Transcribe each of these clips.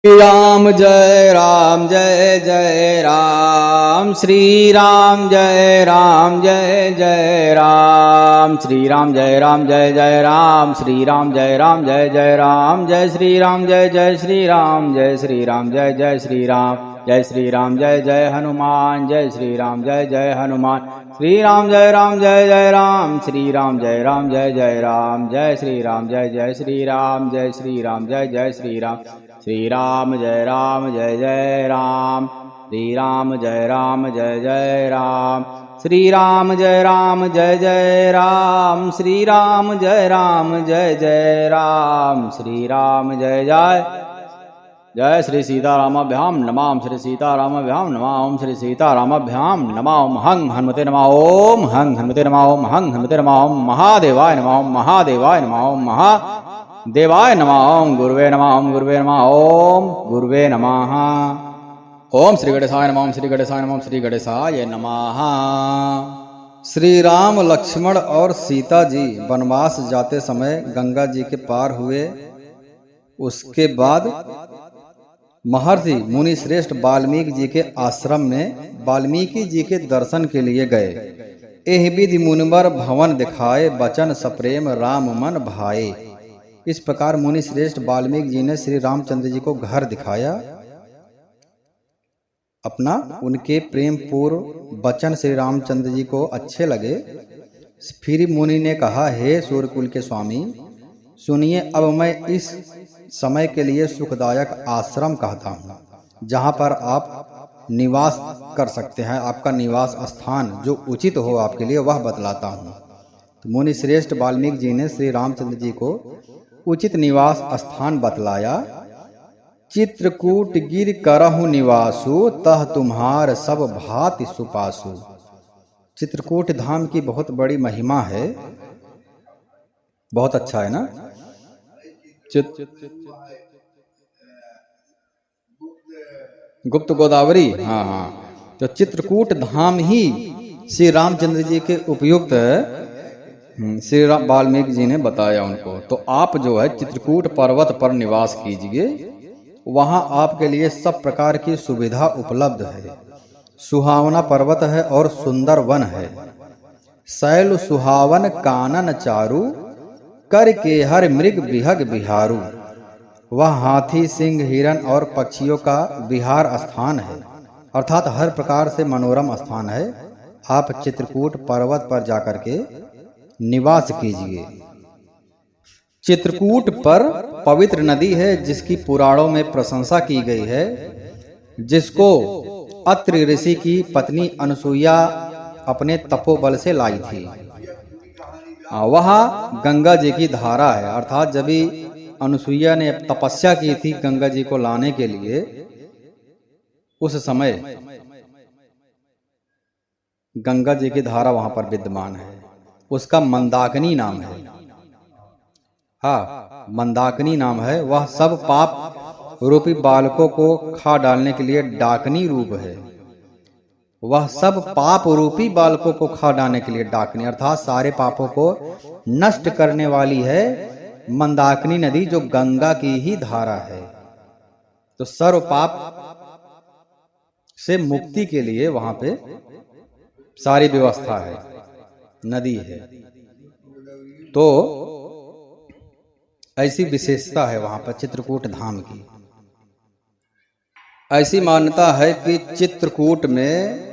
राम जय राम जय जय राम श्री राम जय राम जय जय राम श्री राम जय जय राम श्री राम जय जय राम जय श्री राम जय श्री राम जय श्री राम जय श्री राम जय श्री राम जय हनुमान जय श्री राम जय हनुमान श्री राम जय राम श्री राम जय जय राम जय श्री राम जय श्री राम जय श्री राम जय श्री राम श्री राम जय जय राम श्री राम जय जय राम श्री राम जय जय राम श्री राम जय जय राम श्री राम जय जय श्री सीतारामाभ्याम नमः श्री सीतारामाभ्याम नमः ओम श्री सीतारामाभ्याम नमः ओम हं हनुमते नमः ओम हं हनुमते नमः ओम हं हनुमते नमः ओम महादेवाय नमः ओम महादेवाय नमः ओम महादेवाय नमः ओम गुरुवे नमः ओम गुरुवे नमः ओम गुरुवे नमः ओम श्री गणेशाय नमः ओम श्री गणेशाय नमः ओम श्री गणेशाय नमः। श्री राम लक्ष्मण और सीता जी वनवास जाते समय गंगा जी के पार हुए। उसके बाद महर्षि मुनि श्रेष्ठ वाल्मीकि जी के आश्रम में वाल्मीकि जी के दर्शन के लिए गए। एह विधि मुनिवर भवन दिखाए बचन सप्रेम राम मन भाए। इस प्रकार मुनि श्रेष्ठ वाल्मीकि जी ने श्री रामचंद्र जी को घर दिखाया अपना। उनके प्रेम पूर्व वचन श्री रामचंद्र जी को अच्छे लगे। फिर मुनि ने कहा, हे सूर्यकुल के स्वामी सुनिए, अब मैं इस समय के लिए सुखदायक आश्रम कहता हूँ जहाँ पर आप निवास कर सकते हैं। आपका निवास स्थान जो उचित हो आपके लिए वह बतलाता हूँ। तो मुनि श्रेष्ठ वाल्मीकि जी ने श्री रामचंद्र जी को उचित निवास स्थान बतलाया। चित्रकूट गिर करहु निवासु तह तुम्हार सब भांति सुपासु। चित्रकूट धाम की बहुत बड़ी महिमा है, बहुत अच्छा है ना। गुप्त गोदावरी, हाँ। तो चित्रकूट धाम ही श्री रामचंद्र जी के उपयुक्त श्री वाल्मीकि जी ने बताया उनको। तो आप जो है चित्रकूट पर्वत पर निवास कीजिए, वहाँ आपके लिए सब प्रकार की सुविधा उपलब्ध है। सुहावना पर्वत है और सुंदर वन है। शैल सुहावन कानन चारु कर के हर मृग विहग बिहारू। वह हाथी सिंह हिरण और पक्षियों का विहार स्थान है, अर्थात हर प्रकार से मनोरम स्थान है। आप चित्रकूट पर्वत पर जाकर के निवास कीजिए। चित्रकूट पर पवित्र नदी है जिसकी पुराणों में प्रशंसा की गई है, जिसको अत्रि ऋषि की पत्नी अनुसुईया अपने तपोबल से लाई थी। वह गंगा जी की धारा है, अर्थात जब भी अनुसुईया ने तपस्या की थी गंगा जी को लाने के लिए, उस समय गंगा जी की धारा वहां पर विद्यमान है। उसका मंदाकिनी नाम है। हाँ, मंदाकिनी नाम है। वह सब पाप रूपी बालकों को खा डालने के लिए डाकनी रूप है। वह सब पाप रूपी बालकों को खा डालने के लिए डाकनी, अर्थात सारे पापों को नष्ट करने वाली है मंदाकिनी नदी, जो गंगा की ही धारा है। तो सर्व पाप से मुक्ति के लिए वहां पे सारी व्यवस्था है, नदी है। तो ऐसी विशेषता है वहां पर चित्रकूट धाम की। ऐसी मान्यता है कि चित्रकूट में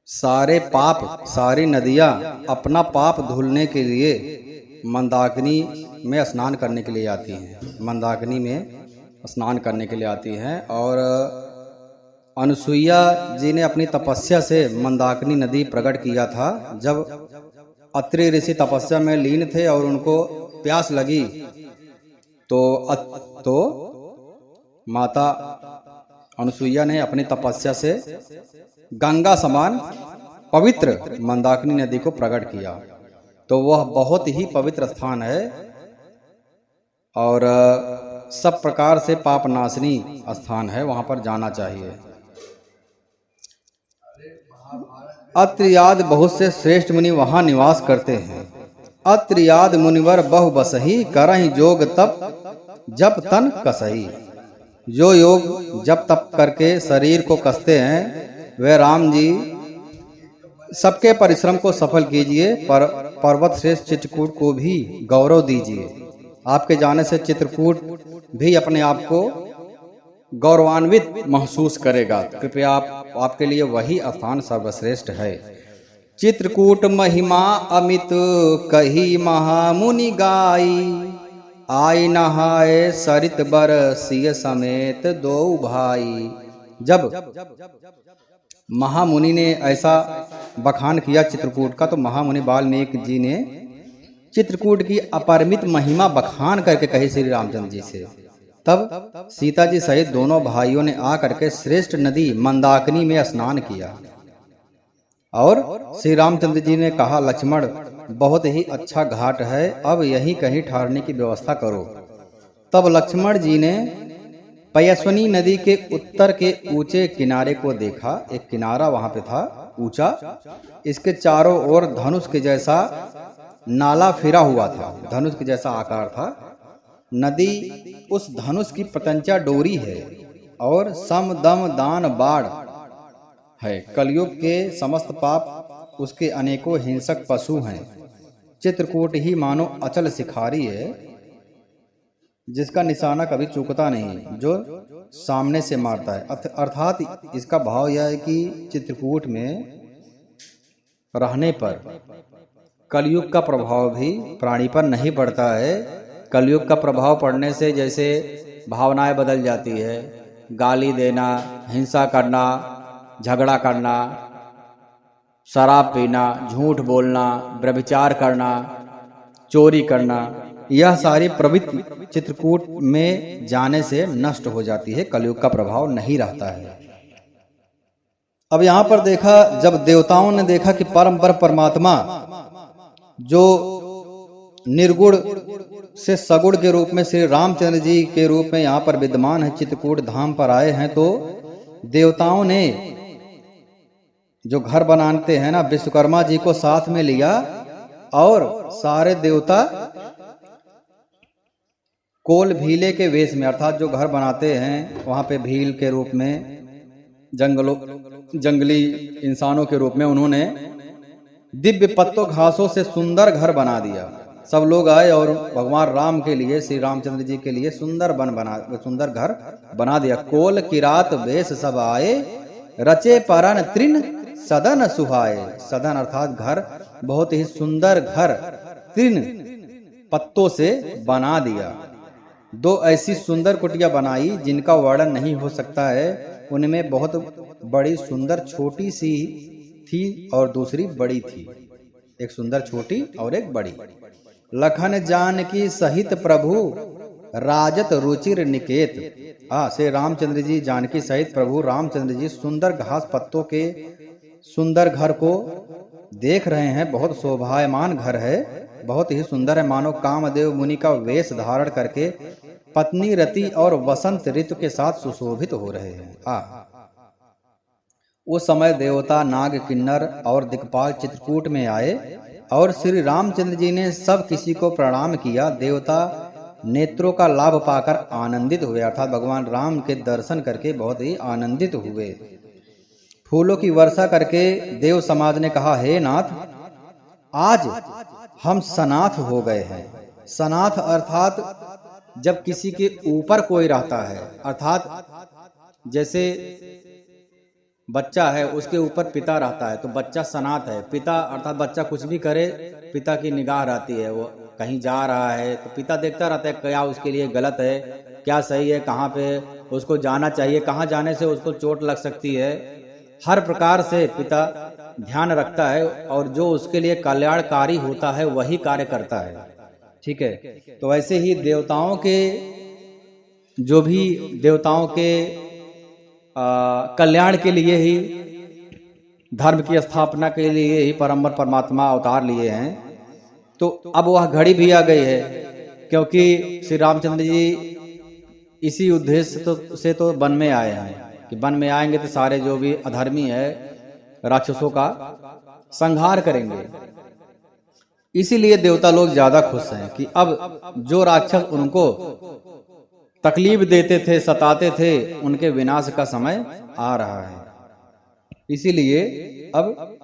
सारे पाप, सारी नदियां अपना पाप धुलने के लिए मंदाकिनी में स्नान करने के लिए आती हैं। मंदाकिनी में स्नान करने के लिए आती हैं। और अनुसुईया जी ने अपनी तपस्या से मंदाकिनी नदी प्रकट किया था। जब अत्रि ऋषि तपस्या में लीन थे और उनको प्यास लगी तो माता अनुसुईया ने अपनी तपस्या से गंगा समान पवित्र मंदाकिनी नदी को प्रकट किया। तो वह बहुत ही पवित्र स्थान है और सब प्रकार से पाप नाशनी स्थान है, वहां पर जाना चाहिए। अत्रियाद बहुत से श्रेष्ठ मुनि वहां निवास करते हैं। अत्रियाद मुनिवर बहु बसही करहि जोग तप जप तन कसही। जो योग जप तप करके शरीर को कसते हैं, वे राम जी सबके परिश्रम को सफल कीजिए। पर पर्वत श्रेष्ठ चित्रकूट को भी गौरव दीजिए। आपके जाने से चित्रकूट भी अपने आप को गौरवान्वित महसूस करेगा। कृपया आपके लिए वही स्थान सर्वश्रेष्ठ है। चित्रकूट महिमा अमित कही महामुनि गाई, आई नहाए सरित बर सिय समेत दो भाई। जब महामुनि ने ऐसा बखान किया चित्रकूट का, तो महामुनि वाल्मीकि जी ने चित्रकूट की अपरिमित महिमा बखान करके कही श्री रामचंद्र जी से। तब सीता जी सहित दोनों भाइयों ने आकर के श्रेष्ठ नदी मंदाकिनी में स्नान किया और श्री रामचंद्र जी ने कहा, लक्ष्मण बहुत ही अच्छा घाट है, अब यहीं कहीं ठहरने की व्यवस्था करो। तब लक्ष्मण जी ने पयस्विनी नदी के उत्तर के ऊंचे किनारे को देखा। एक किनारा वहां पे था ऊंचा, इसके चारों ओर धनुष के जैसा नाला फिरा हुआ था, धनुष के जैसा आकार था। नदी उस धनुष की पतंचा डोरी है और सम दम दान बाढ़ है। कलयुग के समस्त पाप उसके अनेकों हिंसक पशु हैं। चित्रकूट ही मानो अचल शिकारी है, जिसका निशाना कभी चूकता नहीं, जो सामने से मारता है। अर्थात इसका भाव यह है कि चित्रकूट में रहने पर कलयुग का प्रभाव भी प्राणी पर नहीं पड़ता है। कलयुग का प्रभाव पड़ने से जैसे भावनाएं बदल जाती है, गाली देना, हिंसा करना, झगड़ा करना, शराब पीना, झूठ बोलना, व्यभिचार करना, चोरी करना, यह सारी प्रवृत्ति चित्रकूट में जाने से नष्ट हो जाती है। कलयुग का प्रभाव नहीं रहता है। अब यहाँ पर देखा, जब देवताओं ने देखा कि परम परमात्मा जो निर्गुण से सगुण के रूप में श्री रामचंद्र जी के रूप में यहाँ पर विद्यमान है, चित्रकूट धाम पर आए हैं, तो देवताओं ने जो घर बनाते हैं ना, विश्वकर्मा जी को साथ में लिया और सारे देवता कोल भीले के वेश में, अर्थात जो घर बनाते हैं वहां पे भील के रूप में, जंगली इंसानों के रूप में उन्होंने दिव्य पत्तों घासों से सुंदर घर बना दिया। सब लोग आए और भगवान राम के लिए, श्री रामचंद्र जी के लिए सुंदर घर बना दिया। कोल किरात वेश सब आए, रचे परन तृण सदन सुहाए। सदन अर्थात घर, बहुत ही सुंदर घर तृण पत्तों से बना दिया। दो ऐसी सुंदर कुटिया बनाई जिनका वर्णन नहीं हो सकता है। उनमें बहुत बड़ी सुंदर छोटी सी थी और दूसरी बड़ी थी, एक सुंदर छोटी और एक बड़ी। लखन जानकी सहित प्रभु राजत रुचिर निकेत। श्री रामचंद्र जी जानकी सहित प्रभु रामचंद्र जी सुंदर घास पत्तों के सुंदर घर को देख रहे हैं। बहुत शोभायमान घर है, बहुत ही सुंदर है, मानो कामदेव मुनि का वेश धारण करके पत्नी रति और वसंत ऋतु के साथ सुशोभित हो रहे हैं। उस समय देवता, नाग, किन्नर और दिक्पाल चित्रकूट में आए और श्री रामचंद्र जी ने सब किसी को प्रणाम किया। देवता नेत्रों का लाभ पाकर आनंदित हुए, अर्थात भगवान राम के दर्शन करके बहुत ही आनंदित हुए। फूलों की वर्षा करके देव समाज ने कहा, हे नाथ, आज हम सनाथ हो गए हैं। सनाथ अर्थात जब किसी के ऊपर कोई रहता है, अर्थात जैसे बच्चा है, उसके ऊपर पिता रहता है तो बच्चा सनाथ है। पिता अर्थात बच्चा कुछ भी करे, पिता की निगाह रहती है। वो कहीं जा रहा है तो पिता देखता रहता है क्या उसके लिए गलत है, क्या सही है, कहाँ पे उसको जाना चाहिए, कहाँ जाने से उसको चोट लग सकती है। हर प्रकार से पिता ध्यान रखता है और जो उसके लिए कल्याणकारी होता है वही कार्य करता है। ठीक है, तो वैसे ही देवताओं के, जो भी देवताओं के कल्याण के लिए ही, धर्म की स्थापना के लिए ही परमात्मा अवतार लिए हैं। तो अब वह घड़ी भी आ गई है, क्योंकि श्री रामचंद्र जी इसी उद्देश्य से तो वन में आए हैं कि वन में आएंगे तो सारे जो भी अधर्मी है राक्षसों का संहार करेंगे। इसीलिए देवता लोग ज्यादा खुश हैं कि अब जो राक्षस उनको तकलीफ देते थे, सताते थे, उनके विनाश का समय आ रहा है। इसीलिए अब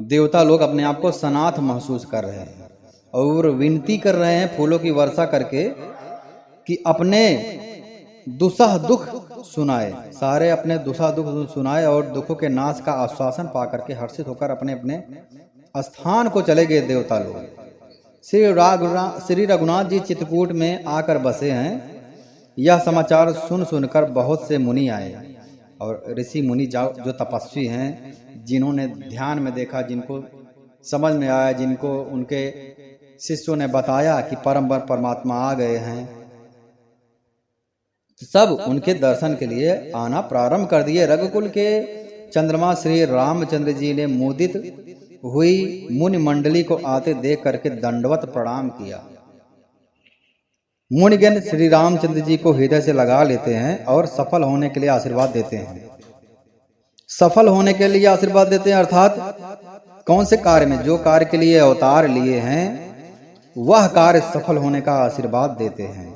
देवता लोग अपने आप को सनाथ महसूस कर रहे हैं और विनती कर रहे हैं फूलों की वर्षा करके कि अपने दुसह दुख सुनाए, सारे अपने दुसह दुख सुनाए और दुखों के नाश का आश्वासन पाकर के हर्षित होकर अपने अपने स्थान को चले गए देवता लोग। श्री रघुनाथ जी चित्रकूट में आकर बसे हैं। यह समाचार सुन सुनकर बहुत से मुनि आए और ऋषि मुनि जो तपस्वी हैं, जिन्होंने ध्यान में देखा, जिनको समझ में आया, जिनको उनके शिष्यों ने बताया कि परमात्मा आ गए हैं, सब उनके दर्शन के लिए आना प्रारंभ कर दिए। रघुकुल के चंद्रमा श्री रामचंद्र जी ने मुदित हुई मुनि मंडली को आते देख करके दंडवत प्रणाम किया। मुनिगण श्री रामचंद्र जी को हृदय से लगा लेते हैं और सफल होने के लिए आशीर्वाद देते हैं। सफल होने के लिए आशीर्वाद देते हैं अर्थात कौन से कार्य में, जो कार्य के लिए अवतार लिए हैं, वह कार्य सफल होने का आशीर्वाद देते हैं।